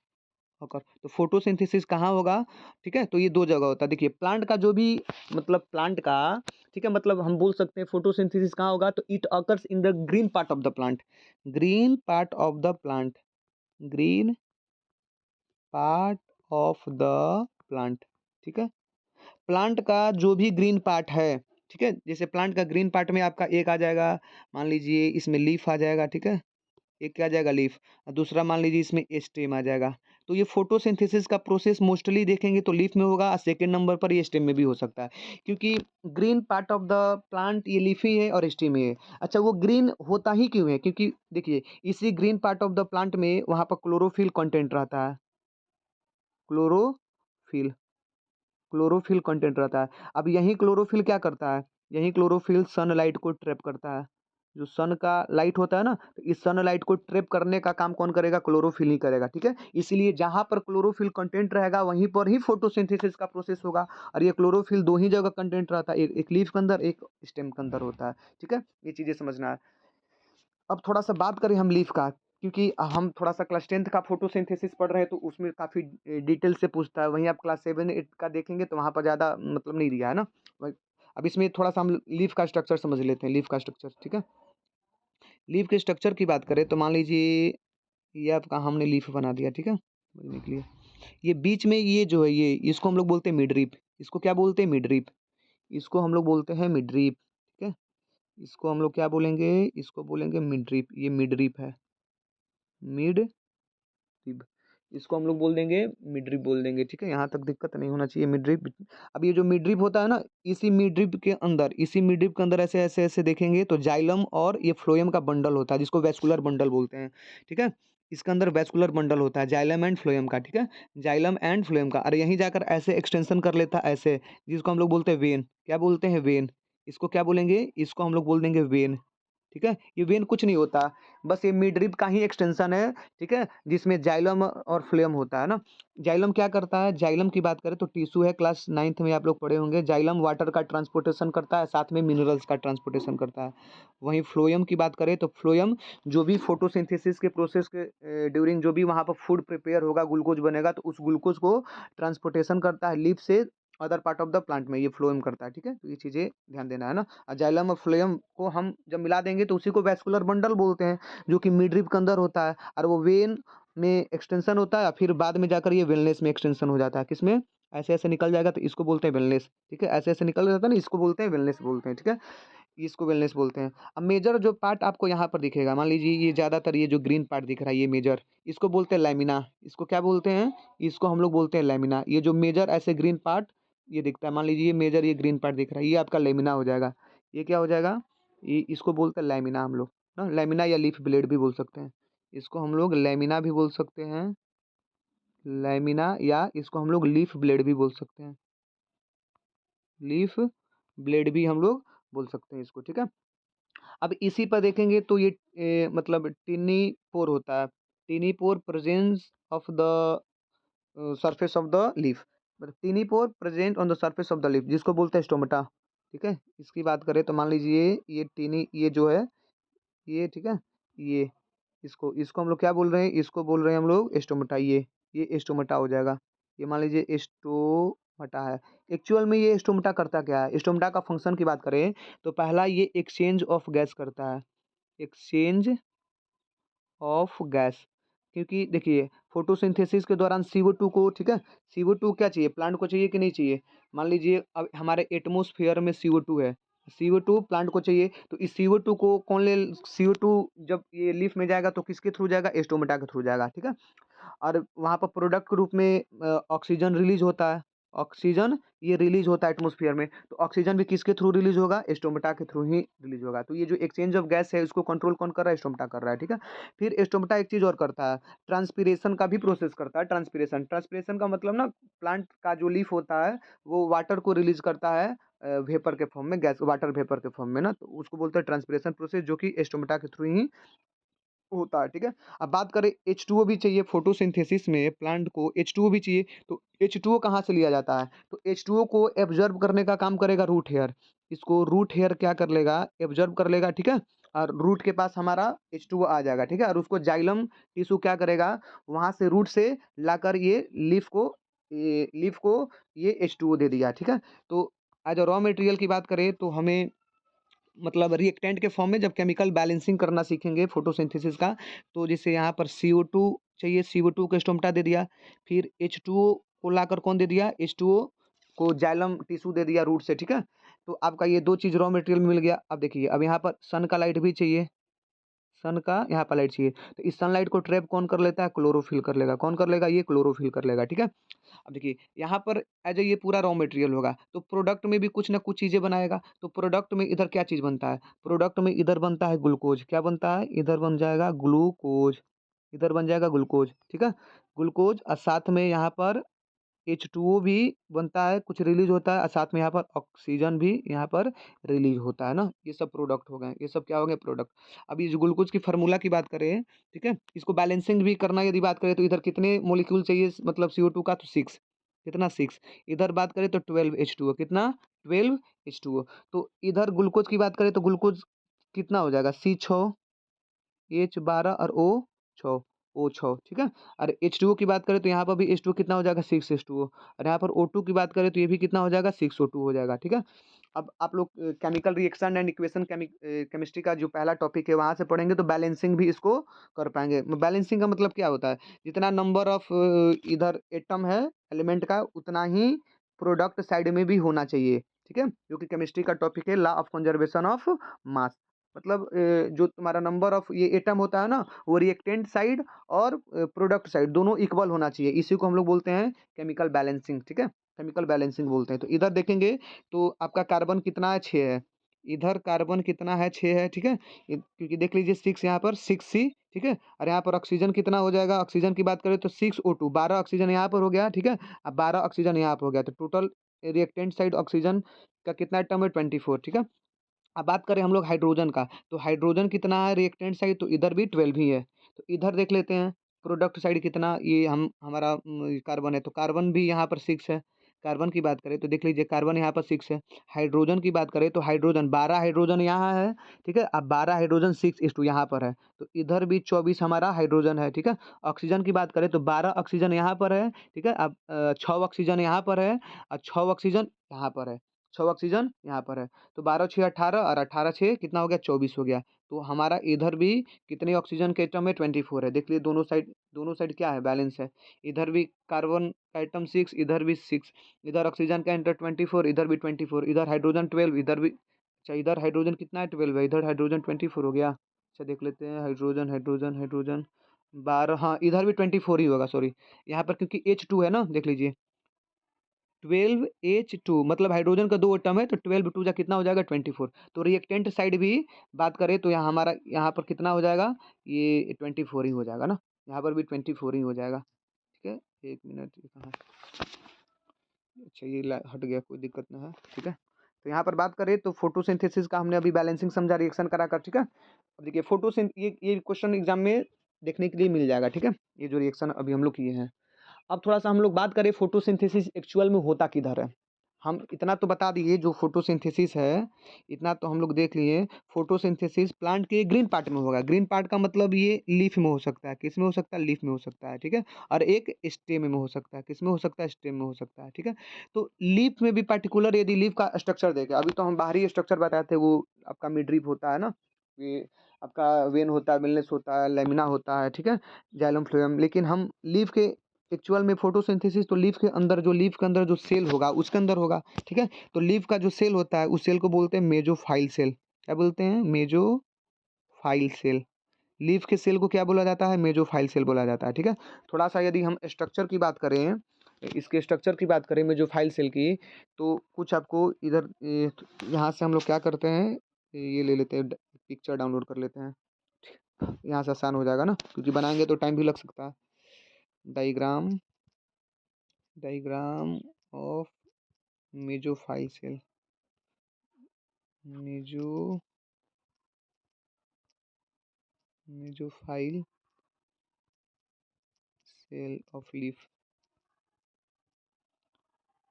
अकर। तो फोटोसिंथेसिस कहाँ होगा? ठीक है, तो ये दो जगह होता है। देखिए, प्लांट का जो भी मतलब प्लांट का, ठीक है, मतलब हम बोल सकते हैं फोटोसिंथेसिस कहाँ होगा, तो it occurs in the green part of the plant, green part of the plant, green part of the plant, ठीक है। प्लांट का जो भी ग्रीन पार्ट है, ठीक है, जैसे प्लांट का ग्रीन पार्ट में आपका एक आ जाएगा, मान लीजिए इसमें लीफ आ जाएगा, ठीक है। एक क्या आ जाएगा? लीफ। और दूसरा मान लीजिए इसमें स्टेम आ जाएगा। तो ये फोटोसिंथेसिस का प्रोसेस मोस्टली देखेंगे तो लीफ में होगा, और सेकंड नंबर पर ये स्टेम में भी हो सकता है, क्योंकि green part of the plant ये लीफी है और स्टेम है। अच्छा, वो ग्रीन होता ही क्यों है? क्योंकि देखिए, इसी green part of the plant में वहाँ पर क्लोरोफिल कंटेंट रहता है, क्लोरोफिल, क्लोरोफिल कंटेंट रहता है। अब यही क्लोरोफिल क्या करता है? यही क्लोरोफिल सनलाइट को ट्रैप करता है। जो सन का लाइट होता है ना, तो इस सनलाइट को ट्रैप करने का काम कौन करेगा? क्लोरोफिल ही करेगा, ठीक है। इसलिए जहां पर क्लोरोफिल कंटेंट रहेगा वहीं पर ही फोटोसिंथेसिस का प्रोसेस होगा। और ये क्लोरोफिल दो ही जगह कंटेंट रहता है, एक लीफ के अंदर, एक स्टेम के अंदर होता है, ठीक है। ये चीजें समझना है। अब थोड़ा सा बात करें हम लीफ का, क्योंकि हम थोड़ा सा क्लास 10th का फोटोसिंथेसिस पढ़ रहे हैं, तो उसमें काफ़ी डिटेल से पूछता है। वहीं आप क्लास 7 8 का देखेंगे तो वहाँ पर ज़्यादा मतलब नहीं दिया है ना। अब इसमें थोड़ा सा हम लीफ का स्ट्रक्चर समझ लेते हैं, लीफ का स्ट्रक्चर, ठीक है। लीफ के स्ट्रक्चर की बात करें तो मान लीजिए ये आपका हमने लीफ बना दिया, ठीक है, समझने के लिए। ये बीच में ये जो है, ये इसको हम लोग बोलते हैं मिडरिप। इसको क्या बोलते हैं? मिडरिप। इसको हम लोग बोलते हैं मिडरिप, ठीक है। इसको हम लोग क्या बोलेंगे? इसको बोलेंगे मिडरिप। ये मिडरिप है, मिड रिब। इसको हम लोग बोल देंगे मिडरिप बोल देंगे, ठीक है। यहाँ तक दिक्कत नहीं होना चाहिए, मिडरिप। अब ये जो मिडरिप होता है ना, इसी मिडरिप के अंदर ऐसे ऐसे ऐसे देखेंगे तो जाइलम और ये फ्लोएम का बंडल होता है, जिसको वैस्कुलर बंडल बोलते हैं, ठीक है। इसके अंदर वैस्कुलर बंडल होता है जाइलम एंड फ्लोएम का, ठीक है। जाइलम एंड फ्लोएम का, और यहीं जाकर ऐसे एक्सटेंशन कर लेता है ऐसे, जिसको हम लोग बोलते हैं वेन। क्या बोलते हैं? वेन। इसको क्या बोलेंगे? इसको हम लोग बोल देंगे वेन, ठीक है। ये वेन कुछ नहीं होता, बस ये मिडरिप का ही एक्सटेंशन है, ठीक है, जिसमें जाइलम और फ्लोएम होता है ना। जाइलम क्या करता है? जाइलम की बात करें तो टिश्यू है, क्लास 9th में आप लोग पढ़े होंगे। जाइलम वाटर का ट्रांसपोर्टेशन करता है, साथ में मिनरल्स का ट्रांसपोर्टेशन करता है। वहीं फ्लोएम की बात करें तो फ्लोएम जो भी फोटोसिंथेसिस के प्रोसेस के ड्यूरिंग जो भी वहाँ पर फूड प्रिपेयर होगा, ग्लूकोज बनेगा, तो उस ग्लूकोज को ट्रांसपोर्टेशन करता है लीफ से other part of the plant में, ये फ्लोएम करता है, ठीक है। तो ये चीज़ें ध्यान देना है ना। जाइलम और फ्लोएम को हम जब मिला देंगे तो उसी को वैस्कुलर बंडल बोलते हैं, जो कि मिडरिप के अंदर होता है। और वो वेन में एक्सटेंशन होता है, फिर बाद में जाकर ये वेलनेस में एक्सटेंशन हो जाता है। किसमें? ऐसे-ऐसे निकल जाएगा तो इसको बोलते हैं वेलनेस, ठीक है? ऐसे-ऐसे निकल जाता है ना, इसको बोलते हैं वेलनेस बोलते हैं, ठीक है? इसको वेलनेस बोलते हैं। अब मेजर जो पार्ट आपको यहाँ पर दिखेगा, मान लीजिए ये ज़्यादातर ये जो ग्रीन पार्ट दिख रहा है ये मेजर, इसको बोलते हैं लैमिना। इसको क्या बोलते हैं? इसको हम लोग बोलते हैं लैमिना। ये जो मेजर ऐसे ग्रीन पार्ट ये दिखता है, मान लीजिए ये मेजर ये ग्रीन पार्ट दिख रहा है, ये आपका लैमिना हो जाएगा। ये क्या हो जाएगा? ये इसको बोलते हैं लैमिना हम लोग, ना लैमिना या लीफ ब्लेड भी बोल सकते हैं। इसको हम लोग लैमिना भी बोल सकते हैं, लैमिना, या इसको हम लोग लीफ ब्लेड भी बोल सकते हैं। लीफ ब्लेड भी हम लोग बोल सकते हैं इसको, ठीक है? अब इसी पर देखेंगे तो ये मतलब टिनी पोर होता है। Tiny pore presence of the surface of the leaf, मतलब tiny pore present on the surface of the leaf, जिसको बोलते हैं स्टोमेटा, ठीक है? इसकी बात करें तो मान लीजिए ये टिनी, ये जो है ये, ठीक है? ये इसको इसको हम लोग क्या बोल रहे हैं? इसको बोल रहे हैं हम लोग स्टोमेटा। ये स्टोमेटा हो जाएगा। ये मान लीजिए स्टोमेटा है। एक्चुअल में ये स्टोमेटा करता क्या है? स्टोमेटा का फंक्शन की बात करें तो पहला ये एक्सचेंज ऑफ गैस करता है, एक्सचेंज ऑफ गैस। क्योंकि देखिए फोटोसिंथेसिस के दौरान CO2 को, ठीक है, CO2 क्या चाहिए? प्लांट को चाहिए कि नहीं चाहिए? मान लीजिए अब हमारे एटमॉस्फेयर में CO2 है, CO2 प्लांट को चाहिए, तो इस CO2 को कौन ले? CO2 जब ये लीफ में जाएगा तो किसके थ्रू जाएगा? स्टोमेटा के थ्रू जाएगा, ठीक है? और वहाँ पर प्रोडक्ट के रूप में ऑक्सीजन रिलीज होता है। ऑक्सीजन ये रिलीज होता है एटमॉस्फेयर में, तो ऑक्सीजन भी किसके थ्रू रिलीज होगा? स्टोमेटा के थ्रू ही रिलीज होगा। तो ये जो एक्सचेंज ऑफ गैस है इसको कंट्रोल कौन कर रहा है? स्टोमेटा कर रहा है, ठीक है? फिर स्टोमेटा एक चीज और करता है, ट्रांसपीरेशन का भी प्रोसेस करता है। ट्रांसपीरेशन ट्रांसपीरेशन का मतलब ना, प्लांट का जो लीफ होता है वो वाटर को रिलीज करता है वेपर के फॉर्म में, गैस वाटर वेपर के फॉर्म में ना, तो उसको बोलते हैं ट्रांसपीरेशन प्रोसेस, जो कि स्टोमेटा के थ्रू ही होता है, ठीक है? अब बात करें H2O भी चाहिए फोटोसिंथेसिस में, प्लांट को H2O भी चाहिए, तो H2O कहाँ से लिया जाता है? तो H2O को एब्जॉर्ब करने का काम करेगा रूट हेयर। इसको रूट हेयर क्या कर लेगा? एब्जॉर्ब कर लेगा, ठीक है? और रूट के पास हमारा H2O आ जाएगा, ठीक है? और उसको जाइलम टिश्यू क्या करेगा? वहाँ से रूट से लाकर ये लीफ को ये H2O दे दिया, ठीक है? तो एज अ रॉ मटेरियल की बात करें तो हमें मतलब रिएक्टेंट के फॉर्म में जब केमिकल बैलेंसिंग करना सीखेंगे फोटोसिंथेसिस का, तो जैसे यहाँ पर CO2 चाहिए, CO2 को स्टोमेटा दे दिया, फिर H2O को लाकर कौन दे दिया? H2O को जाइलम टिश्यू दे दिया रूट से, ठीक है? तो आपका ये दो चीज़ रॉ मटेरियल मिल गया। अब देखिए अब यहाँ पर सन का लाइट भी चाहिए, सन का यहाँ पर लाइट चाहिए, तो इस सनलाइट को ट्रैप कौन कर लेता है? क्लोरोफिल कर लेगा। कौन कर लेगा? ये क्लोरोफिल कर लेगा, ठीक है? अब देखिए यहाँ पर एज ए ये पूरा रॉ मटेरियल होगा, तो प्रोडक्ट में भी कुछ ना कुछ चीज़ें बनाएगा। तो प्रोडक्ट में इधर क्या चीज़ बनता है? प्रोडक्ट में इधर बनता है ग्लूकोज। क्या बनता है? इधर बन जाएगा ग्लूकोज, इधर बन जाएगा ग्लूकोज, ठीक है? ग्लूकोज और साथ में यहाँ पर H2O भी बनता है, कुछ रिलीज होता है, और साथ में यहाँ पर ऑक्सीजन भी यहाँ पर रिलीज होता है ना। ये सब प्रोडक्ट हो गए, ये सब क्या हो गए? प्रोडक्ट। अब ये जो ग्लूकोज की फार्मूला की बात करें, ठीक है, इसको बैलेंसिंग भी करना यदि बात करें तो इधर कितने मोलिक्यूल चाहिए मतलब CO2 का? तो 6। कितना? 6। इधर बात करें तो 12 H2O, कितना? 12 H2O। तो इधर ग्लूकोज की बात करें तो ग्लूकोज कितना हो जाएगा? C6, H12 और O6, O6, ठीक है? और H2O की बात करें तो यहाँ पर भी H2O कितना हो जाएगा? 6H2O। और यहाँ पर O2 की बात करें तो ये भी कितना हो जाएगा? 6O2 हो जाएगा, ठीक है? अब आप लोग chemical reaction and equation chemistry का जो पहला टॉपिक है वहाँ से पढ़ेंगे तो बैलेंसिंग भी इसको कर पाएंगे। बैलेंसिंग का मतलब क्या होता है? जितना नंबर ऑफ इधर एटम है एलिमेंट का, उतना ही प्रोडक्ट साइड में भी होना चाहिए, ठीक है? जो कि केमिस्ट्री का टॉपिक है, law of conservation of mass. मतलब जो तुम्हारा नंबर ऑफ ये एटम होता है ना, वो रिएक्टेंट साइड और प्रोडक्ट साइड दोनों इक्वल होना चाहिए। इसी को हम लोग बोलते हैं केमिकल बैलेंसिंग, ठीक है? केमिकल बैलेंसिंग बोलते हैं। तो इधर देखेंगे तो आपका कार्बन कितना है? 6 है। इधर कार्बन कितना है? 6 है, ठीक है? क्योंकि देख लीजिए 6 यहाँ पर 6C, ठीक है? और यहाँ पर ऑक्सीजन कितना हो जाएगा? ऑक्सीजन की बात करें तो 6O2, 12 ऑक्सीजन यहाँ पर हो गया, ठीक है? अब 12 ऑक्सीजन यहाँ पर हो गया, तो टोटल रिएक्टेंट साइड ऑक्सीजन का कितना एटम है? 24, ठीक है? अब बात करें हम लोग हाइड्रोजन का, तो हाइड्रोजन कितना है रिएक्टेंट साइड? तो इधर भी 12 ही है। तो इधर देख लेते हैं प्रोडक्ट साइड कितना, ये हमारा कार्बन है, तो कार्बन भी यहाँ पर 6 है। कार्बन की बात करें तो देख लीजिए कार्बन यहाँ पर 6 है। हाइड्रोजन की बात करें तो हाइड्रोजन 12 हाइड्रोजन यहाँ है, ठीक है? अब 12 हाइड्रोजन 6 यहाँ पर है, तो इधर भी 24 हमारा हाइड्रोजन है, ठीक है? ऑक्सीजन की बात करें तो 12 ऑक्सीजन यहाँ पर है, ठीक है? अब 6 ऑक्सीजन यहाँ पर है, और 6 ऑक्सीजन यहाँ पर है, 6 ऑक्सीजन यहाँ पर है। तो 12 6 18 और 18 6 कितना हो गया? 24 हो गया। तो हमारा इधर भी कितने ऑक्सीजन के एटम में? 24 है। देख लीजिए दोनों साइड क्या है, बैलेंस है। इधर भी कार्बन का एटम 6, इधर भी 6, इधर ऑक्सीजन का एंटर 24, इधर भी 24, इधर हाइड्रोजन 12, इधर भी, अच्छा इधर हाइड्रोजन कितना है, 12 है, इधर हाइड्रोजन 24 हो गया। अच्छा देख लेते हैं, हाइड्रोजन हाइड्रोजन हाइड्रोजन 12, हाँ इधर भी 24 ही होगा, सॉरी यहाँ पर क्योंकि H2 है ना, देख लीजिए 12H2, मतलब हाइड्रोजन का दो एटम है तो 12 टू जा कितना हो जाएगा, 24। तो रिएक्टेंट साइड भी बात करें तो यहाँ हमारा यहाँ पर कितना हो जाएगा, ये 24 ही हो जाएगा ना, यहाँ पर भी 24 ही हो जाएगा। ठीक है, एक मिनट, ये कहाँ, अच्छा ये हट गया, कोई दिक्कत ना है। ठीक है, तो यहाँ पर बात करें तो फोटोसिंथेसिस का हमने अभी बैलेंसिंग समझा, रिएक्शन करा कर। ठीक है, अब देखिए फोटोसिंथ, ये क्वेश्चन एग्जाम में देखने के लिए मिल जाएगा। ठीक है, ये जो रिएक्शन अभी हम लोग किए हैं। अब थोड़ा सा हम लोग बात करें फोटोसिंथेसिस एक्चुअल में होता किधर है। हम इतना तो बता दिए, जो फोटोसिंथेसिस है इतना तो हम लोग देख लिए। फोटोसिंथेसिस प्लांट के ग्रीन पार्ट में होगा। ग्रीन पार्ट का मतलब ये लीफ में हो सकता है, किस में हो सकता है, लीफ में हो सकता है। ठीक है, और एक स्टेम में हो सकता है, किस में हो सकता है, स्टेम में हो सकता है। ठीक है, तो लीफ में भी पर्टिकुलर यदि लीफ का स्ट्रक्चर देखें, अभी तो हम बाहरी स्ट्रक्चर बताए थे, वो आपका मिडरिप होता है ना, ये आपका वेन होता है, मिलनेस होता है, लेमिना होता है। ठीक है, जाइलम फ्लोएम, लेकिन हम लीफ के एक्चुअल में फोटोसिंथेसिस तो लीफ के अंदर, जो लीफ के अंदर जो सेल होगा उसके अंदर होगा। ठीक है, तो लीफ का जो सेल होता है उस सेल को बोलते हैं मेजोफाइल सेल। क्या बोलते हैं, मेजोफाइल सेल। लीफ के सेल को क्या बोला जाता है, मेजोफाइल सेल बोला जाता है। ठीक है, थोड़ा सा यदि हम स्ट्रक्चर की बात करें, इसके स्ट्रक्चर की बात करें मेजोफाइल सेल की, तो कुछ आपको इधर यहाँ से हम लोग क्या करते हैं, ये ले लेते हैं, पिक्चर डाउनलोड कर लेते हैं, यहाँ से आसान हो जाएगा ना, क्योंकि बनाएंगे तो टाइम भी लग सकता है। Diagram, diagram of mesophyll cell, meso mesophyll cell of leaf,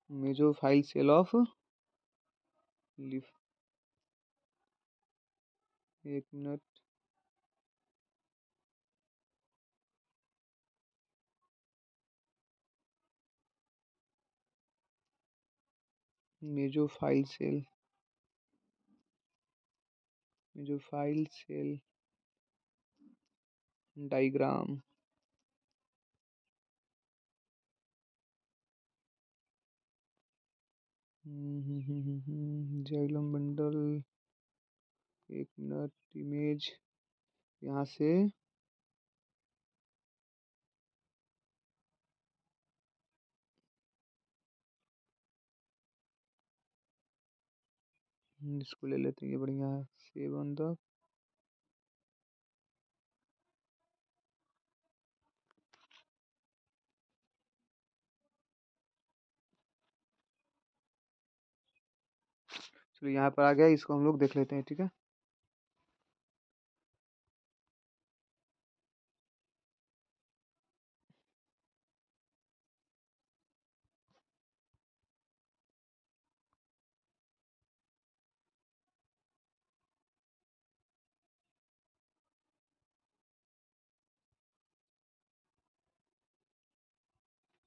mesophyll cell of leaf, एक मिनट, mesophyll cell, mesophyll cell diagram, xylem bundle, एक मिनट, इमेज यहाँ से, इसको ले लेते हैं, ये बढ़िया है, सेव ऑन द, चलिए यहाँ पर आ गया, इसको हम लोग देख लेते हैं। ठीक है,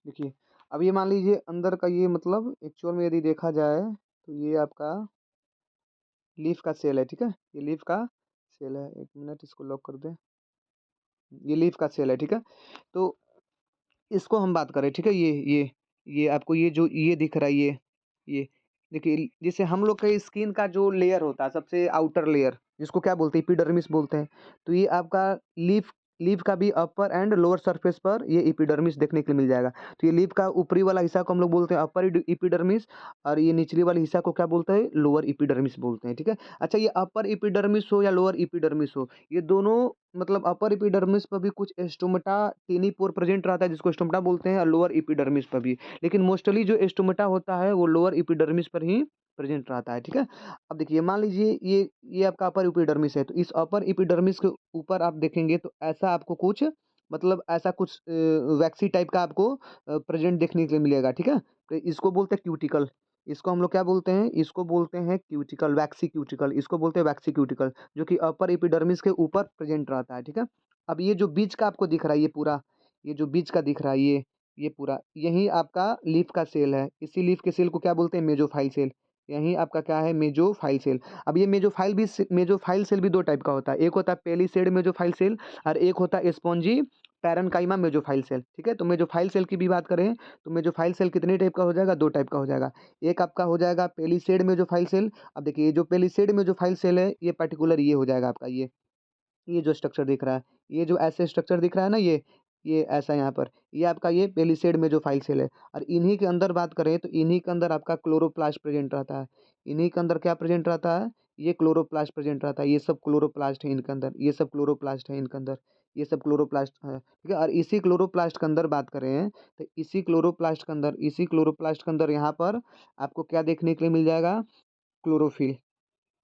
देखिए अब ये मान लीजिए अंदर का, ये मतलब एक्चुअल में यदि देखा जाए तो ये आपका लीफ का सेल है। ठीक है, ये लीफ का सेल है, एक मिनट इसको लॉक कर दें, ये लीफ का सेल है। ठीक है, तो इसको हम बात करें, ठीक है, ये आपको ये जो ये दिख रहा है, ये देखिए, जैसे हम लोग का स्किन का जो लेयर होता है, सबसे आउटर लेयर, जिसको क्या बोलते हैं, एपिडर्मिस बोलते हैं। तो ये आपका लीफ लीफ का भी अपर एंड लोअर सरफेस पर ये एपिडर्मिस देखने के लिए मिल जाएगा। तो ये लीफ का ऊपरी वाला हिस्सा को हम लोग बोलते हैं अपर एपिडर्मिस, और ये निचली वाले हिस्सा को क्या बोलते हैं, लोअर एपिडर्मिस बोलते हैं। ठीक है, अच्छा ये अपर एपिडर्मिस हो या लोअर एपिडर्मिस हो, ये दोनों मतलब अपर एपिडर्मिस पर भी कुछ स्टोमेटा टेनी पोर प्रेजेंट रहता है, जिसको स्टोमेटा बोलते हैं, और लोअर एपिडर्मिस पर भी, लेकिन मोस्टली जो स्टोमेटा होता है वो लोअर एपिडर्मिस पर ही प्रेजेंट रहता है। ठीक है, अब देखिए मान लीजिए ये आपका अपर एपिडर्मिस है, तो इस अपर एपिडर्मिस के ऊपर आप देखेंगे तो ऐसा आपको कुछ, मतलब ऐसा कुछ वैक्सी टाइप का आपको प्रेजेंट देखने के लिए मिलेगा। ठीक है, तो इसको बोलते हैं क्यूटिकल, इसको हम लोग क्या बोलते हैं, इसको बोलते हैं क्यूटिकल, वैक्सी क्यूटिकल, इसको बोलते हैं वैक्सी क्यूटिकल, जो कि अपर एपिडर्मिस के ऊपर प्रेजेंट रहता है। ठीक है, अब ये जो बीच का आपको दिख रहा है, ये पूरा, ये जो बीच का दिख रहा है, ये पूरा यही आपका लीफ का सेल है। इसी लीफ के सेल को क्या बोलते हैं, मेजोफाइल सेल। यही आपका क्या है, मेजोफाइल सेल। अब ये मेजोफाइल भी, मेजोफाइल सेल भी दो टाइप का होता है, एक होता है पेलिसेड मेजोफाइल सेल, और एक होता है स्पॉन्जी पैरेन्काइमा मेसोफाइल सेल, ठीक है? तो मेसोफाइल सेल की भी बात करें तो मेसोफाइल सेल कितने टाइप का हो जाएगा? 2 टाइप का हो जाएगा। एक आपका हो जाएगा पेलिसेड मेसोफाइल सेल। अब देखिए ये जो पेलिसेड मेसोफाइल सेल है ये पर्टिकुलर ये हो जाएगा आपका ये जो स्ट्रक्चर दिख रहा है, ये जो ऐसे स्ट्रक्चर दिख रहा है ना ये ऐसा यहाँ पर, ये आपका ये पेलिसेड मेसोफाइल सेल है। और इन्हीं के अंदर बात करें तो इन्हीं के अंदर आपका क्लोरोप्लास्ट प्रेज़ेंट रहता है। इन्हीं के अंदर क्या प्रेज़ेंट रहता है? ये क्लोरोप्लास्ट प्रेज़ेंट रहता है। ये सब क्लोरोप्लास्ट है इनके अंदर, ये सब क्लोरोप्लास्ट है इनके अंदर, ये सब क्लोरोप्लास्ट है, ठीक है? और इसी क्लोरोप्लास्ट के अंदर बात करें तो इसी क्लोरोप्लास्ट के अंदर यहाँ पर आपको क्या देखने के लिए मिल जाएगा? क्लोरोफिल।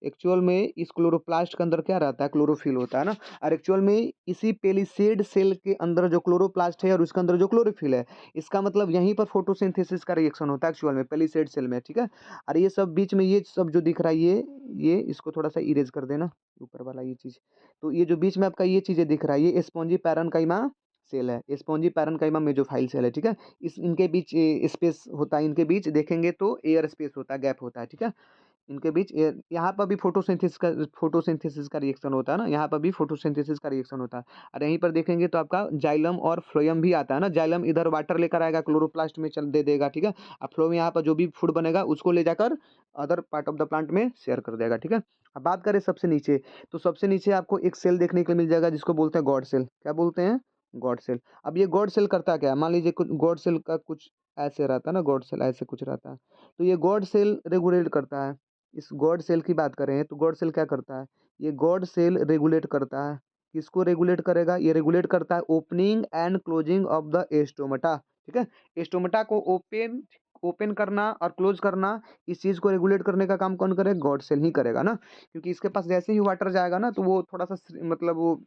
एक्चुअल में इस क्लोरोप्लास्ट के अंदर क्या रहता है? क्लोरोफिल होता है ना। और एक्चुअल में इसी पेलिसेड सेल के अंदर जो क्लोरोप्लास्ट है और उसके अंदर जो क्लोरोफिल है, इसका मतलब यहीं पर फोटोसिंथेसिस का रिएक्शन होता है एक्चुअल में पेलिसेड सेल में, ठीक है। और ये सब बीच में ये सब जो दिख रहा है ये इसको थोड़ा सा इरेज कर देना, ऊपर वाला ये चीज। तो ये जो बीच में आपका ये चीजें दिख रहा है ये स्पॉन्जी पैरेन्काइमा सेल है, स्पॉन्जी पैरेन्काइमा मेसोफाइल सेल है, ठीक है। इस इनके बीच स्पेस होता है, इनके बीच देखेंगे तो एयर स्पेस होता है, गैप होता है, ठीक है। इनके बीच यहाँ पर भी फोटोसिंथेसिस का रिएक्शन होता है ना, यहाँ पर भी फोटोसिंथेसिस का रिएक्शन होता है। और यहीं पर देखेंगे तो आपका जाइलम और फ्लोएम भी आता है ना। जाइलम इधर वाटर लेकर आएगा, क्लोरोप्लास्ट में चल दे देगा, ठीक है। और फ्लोएम यहाँ पर जो भी फूड बनेगा उसको ले जाकर other part of the plant में शेयर कर देगा, ठीक है। अब बात करें सबसे नीचे, तो सबसे नीचे आपको एक सेल देखने को मिल जाएगा जिसको बोलते हैं गॉड सेल। क्या बोलते हैं? Guard cell. अब ये गॉड सेल करता क्या है? मान लीजिए कुछ गॉड सेल का कुछ ऐसे रहता है ना, गॉड सेल ऐसे कुछ रहता है। तो ये गॉड सेल रेगुलेट करता है। इस गॉड सेल की बात करें तो गॉड सेल क्या करता है? ये गॉड सेल रेगुलेट करता है। किसको रेगुलेट करेगा? ये रेगुलेट करता है opening and closing of the stomata, ठीक है। एस्टोमेटा को ओपन ओपन करना और क्लोज करना, इस चीज को रेगुलेट करने का काम कौन करेगा? गॉड सेल ही करेगा ना। क्योंकि इसके पास जैसे ही वाटर जाएगा ना तो वो थोड़ा सा मतलब वो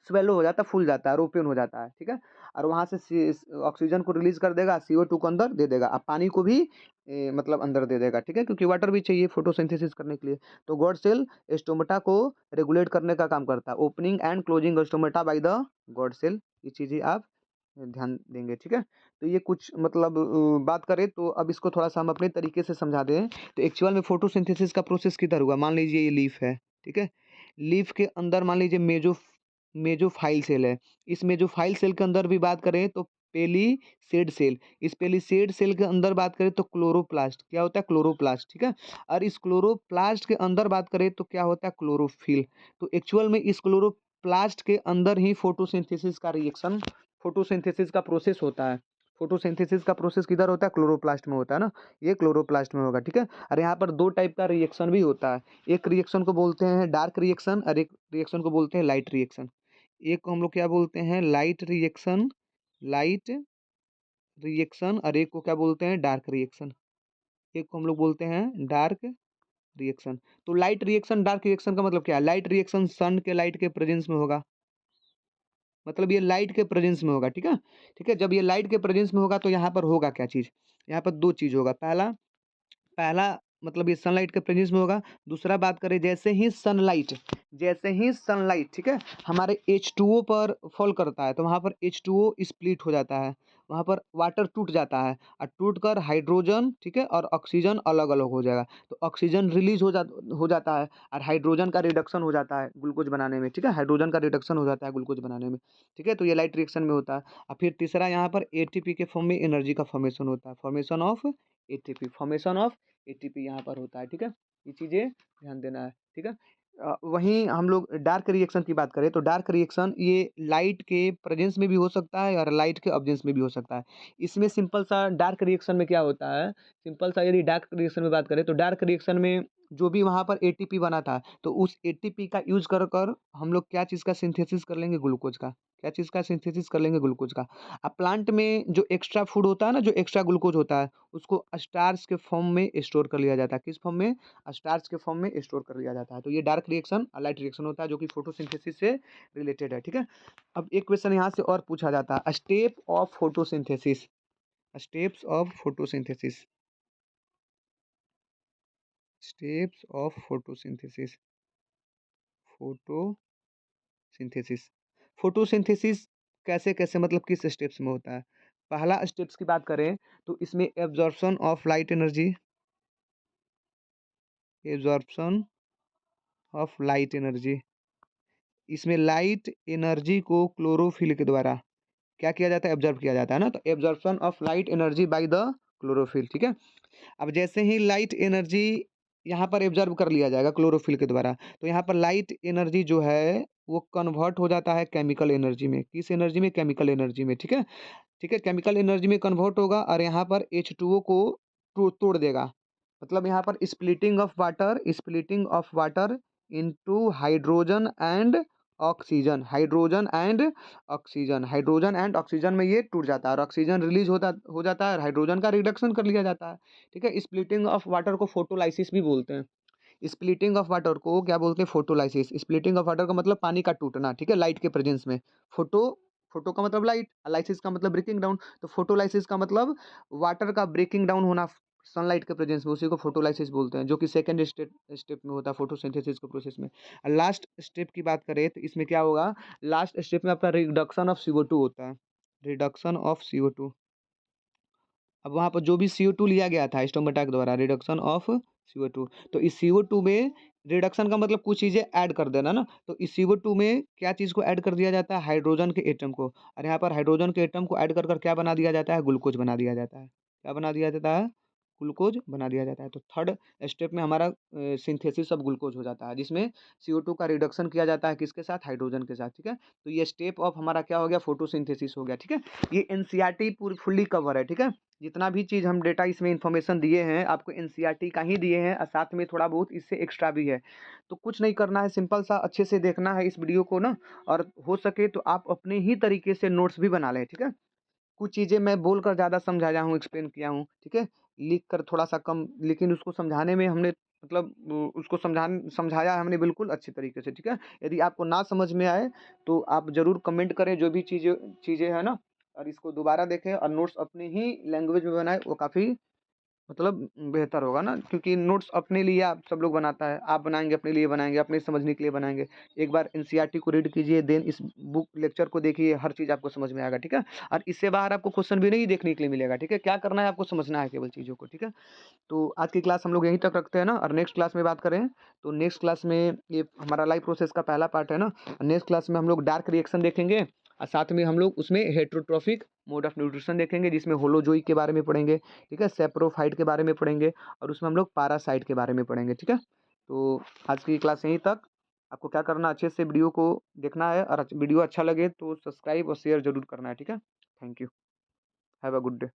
स्वेलो हो जाता है, फूल जाता है और ओपन हो जाता है, ठीक है। और वहाँ से ऑक्सीजन को रिलीज कर देगा, CO2 को अंदर दे देगा, अब पानी को भी मतलब अंदर दे देगा, ठीक है, क्योंकि वाटर भी चाहिए फोटोसिंथेसिस करने के लिए। तो गॉड सेल स्टोमेटा को रेगुलेट करने का काम करता है, opening and closing stomata by the guard cell. ये चीज़ें आप ध्यान देंगे, ठीक है। तो ये कुछ मतलब बात करें तो अब इसको थोड़ा सा हम अपने तरीके से समझा दें। तो एक्चुअल में फोटोसिंथेसिस का प्रोसेस किधर हुआ? मान लीजिए ये लीफ है, ठीक है। लीफ के अंदर मान लीजिए मेजोफाइल सेल है। इस मेजोफाइल सेल के अंदर भी बात करें तो पेलीसेड सेल। इस पेलीसेड सेल के अंदर बात करें तो क्लोरोप्लास्ट। क्या होता है? क्लोरोप्लास्ट, ठीक है। और इस क्लोरोप्लास्ट के अंदर बात करें तो क्या होता है? क्लोरोफिल। तो एक्चुअल में इस क्लोरोप्लास्ट के अंदर ही फोटोसिंथेसिस का प्रोसेस होता है। फोटोसिंथेसिस का प्रोसेस किधर होता है? क्लोरोप्लास्ट में होता है ना। ये क्लोरोप्लास्ट में होगा, ठीक है। और यहाँ पर 2 टाइप का रिएक्शन भी होता है। एक रिएक्शन को बोलते हैं डार्क रिएक्शन और एक रिएक्शन को बोलते हैं लाइट रिएक्शन। एक को हम लोग क्या बोलते हैं? लाइट रिएक्शन और एक को क्या बोलते हैं? Dark reaction. एक को हम लोग बोलते हैं डार्क रिएक्शन। तो लाइट रिएक्शन डार्क रिएक्शन का मतलब क्या है? लाइट रिएक्शन सन के लाइट के प्रेजेंस में होगा, मतलब ये लाइट के प्रेजेंस में होगा, ठीक है। ठीक है, जब ये लाइट के प्रेजेंस में होगा तो यहाँ पर होगा क्या चीज़? यहाँ पर 2 चीज़ होगा। पहला पहला मतलब ये सनलाइट के प्रेजेंस में होगा। दूसरा बात करें, जैसे ही सनलाइट, ठीक है, हमारे H2O पर फॉल करता है तो वहाँ पर H2O स्प्लिट हो जाता है, वहाँ पर वाटर टूट जाता है और टूट कर हाइड्रोजन, ठीक है, और ऑक्सीजन अलग अलग हो जाएगा। तो ऑक्सीजन रिलीज हो जाता है और हाइड्रोजन का रिडक्शन हो जाता है ग्लूकोज बनाने में, ठीक है, हाइड्रोजन का रिडक्शन हो जाता है ग्लूकोज बनाने में, ठीक है। तो ये लाइट रिएक्शन में होता है। और फिर तीसरा यहाँ पर ATP के फॉर्म में एनर्जी का फॉर्मेशन होता है, फॉर्मेशन ऑफ ATP यहाँ पर होता है, ठीक है। ये चीज़ें ध्यान देना है, ठीक है। वहीं हम लोग डार्क रिएक्शन की बात करें तो डार्क रिएक्शन ये लाइट के प्रेजेंस में भी हो सकता है और लाइट के अब्जेंस में भी हो सकता है। इसमें सिंपल सा डार्क रिएक्शन में क्या होता है? सिंपल सा यदि डार्क रिएक्शन में बात करें तो डार्क रिएक्शन में जो भी वहाँ पर ATP बना था तो उस ATP का यूज कर कर हम लोग क्या चीज़ का सिंथेसिस कर लेंगे? ग्लूकोज का। क्या चीज़ का सिंथेसिस कर लेंगे? ग्लूकोज का। अब प्लांट में जो एक्स्ट्रा फूड होता है ना, जो एक्स्ट्रा ग्लूकोज होता है उसको स्टार्च के फॉर्म में स्टोर कर लिया जाता है। किस फॉर्म में? स्टार्च के फॉर्म में स्टोर कर लिया जाता है। तो ये डार्क रिएक्शन और लाइट रिएक्शन होता है जो कि फोटोसिंथेसिस से रिलेटेड है, ठीक है। अब एक क्वेश्चन यहाँ से और पूछा जाता है, steps of photosynthesis steps of photosynthesis photosynthesis कैसे कैसे मतलब किस स्टेप्स में होता है? पहला स्टेप्स की बात करें तो इसमें एब्जॉर्प्शन ऑफ लाइट एनर्जी, इसमें लाइट एनर्जी को क्लोरोफिल के द्वारा क्या किया जाता है, एब्जॉर्ब किया जाता है ना, तो absorption of light energy by the chlorophyll, ठीक है। अब जैसे ही लाइट एनर्जी यहाँ पर एब्जॉर्ब कर लिया जाएगा क्लोरोफिल के द्वारा, तो यहाँ पर लाइट एनर्जी जो है वो कन्वर्ट हो जाता है केमिकल एनर्जी में, किस एनर्जी में, केमिकल एनर्जी में, ठीक है। ठीक है, केमिकल एनर्जी में कन्वर्ट होगा और यहाँ पर H2O को तोड़ देगा। मतलब यहाँ पर splitting of water into hydrogen and oxygen, hydrogen and oxygen में ये टूट जाता है और ऑक्सीजन रिलीज हो जाता है और हाइड्रोजन का रिडक्शन कर लिया जाता है। ठीक है, स्प्लिटिंग ऑफ वाटर को फोटोलाइसिस भी बोलते हैं। स्प्लिटिंग ऑफ वाटर को क्या बोलते हैं, फोटोलाइसिस। स्प्लिटिंग ऑफ वाटर का मतलब पानी का टूटना, ठीक है, लाइट के प्रेजेंस में। फोटो फोटो का मतलब लाइट, लाइसिस का मतलब ब्रेकिंग डाउन, तो फोटोलाइसिस का मतलब वाटर का ब्रेकिंग डाउन होना सनलाइट के प्रेजेंस में, उसी को फोटोलाइसिस बोलते हैं, जो कि सेकंड स्टेप में होता है फोटोसिंथेसिस के प्रोसेस में। लास्ट स्टेप की बात करें तो इसमें क्या होगा, लास्ट स्टेप में आपका रिडक्शन ऑफ CO2 होता है, रिडक्शन ऑफ CO2। अब वहाँ पर जो भी CO2 लिया गया था स्टोमेटा के द्वारा, रिडक्शन ऑफ CO2, तो इस CO2 में रिडक्शन का मतलब कुछ चीज़ें ऐड कर देना ना, तो इस CO2 में क्या चीज़ को ऐड कर दिया जाता है, हाइड्रोजन के एटम को, और यहाँ पर हाइड्रोजन के एटम को ऐड कर क्या बना दिया जाता है, ग्लूकोज बना दिया जाता है। क्या बना दिया जाता है, ग्लूकोज बना दिया जाता है। तो थर्ड स्टेप में हमारा सिंथेसिस ऑफ ग्लूकोज हो जाता है, जिसमें CO2 का रिडक्शन किया जाता है किसके साथ, हाइड्रोजन के साथ, ठीक है। तो ये स्टेप ऑफ हमारा क्या हो गया, फोटोसिंथेसिस हो गया, ठीक है। ये एनसीईआरटी पूरी फुल्ली कवर है, ठीक है। जितना भी चीज़ हम डेटा इसमें इन्फॉर्मेशन दिए हैं आपको एनसीईआरटी का ही दिए हैं, और साथ में थोड़ा बहुत इससे एक्स्ट्रा भी है। तो कुछ नहीं करना है, सिंपल सा अच्छे से देखना है इस वीडियो को ना, और हो सके तो आप अपने ही तरीके से नोट्स भी बना लें, ठीक है। कुछ चीज़ें मैं बोलकर ज़्यादा समझाया हूँ, एक्सप्लेन किया हूँ, ठीक है। लिख कर थोड़ा-सा कम, लेकिन उसको समझाने में हमने मतलब उसको समझाया है हमने बिल्कुल अच्छी तरीके से, ठीक है। यदि आपको ना समझ में आए तो आप ज़रूर कमेंट करें, जो भी चीज़ें चीज़ें हैं ना, और इसको दोबारा देखें और नोट्स अपनी ही लैंग्वेज में बनाएँ, वो काफ़ी मतलब बेहतर होगा ना, क्योंकि नोट्स अपने लिए आप सब लोग बनाता है, आप बनाएँगे अपने लिए बनाएँगे, अपने समझने के लिए बनाएँगे। एक बार एनसीईआरटी को रीड कीजिए, देन इस बुक लेक्चर को देखिए, हर चीज़ आपको समझ में आएगा, ठीक है? और इससे बाहर आपको क्वेश्चन भी नहीं देखने के लिए मिलेगा, ठीक है? क्या करना है, आपको समझना है केवल चीज़ों को, ठीक है? तो आज की क्लास हम लोग यहीं तक रखते हैं ना, और नेक्स्ट क्लास में बात करें तो नेक्स्ट क्लास में ये हमारा लाइव प्रोसेस का पहला पार्ट है ना, नेक्स्ट क्लास में हम लोग डार्क रिएक्शन देखेंगे, और साथ में हम लोग उसमें हेटेरोट्रॉफिक मोड ऑफ न्यूट्रिशन देखेंगे, जिसमें होलोजोइक के बारे में पढ़ेंगे, ठीक है, सेप्रोफाइट के बारे में पढ़ेंगे, और उसमें हम लोग पैरासाइट के बारे में पढ़ेंगे, ठीक है। तो आज की क्लास यहीं तक। आपको क्या करना, अच्छे से वीडियो को देखना है, और वीडियो अच्छा लगे तो सब्सक्राइब और शेयर जरूर करना है, ठीक है। Thank you, have a good day.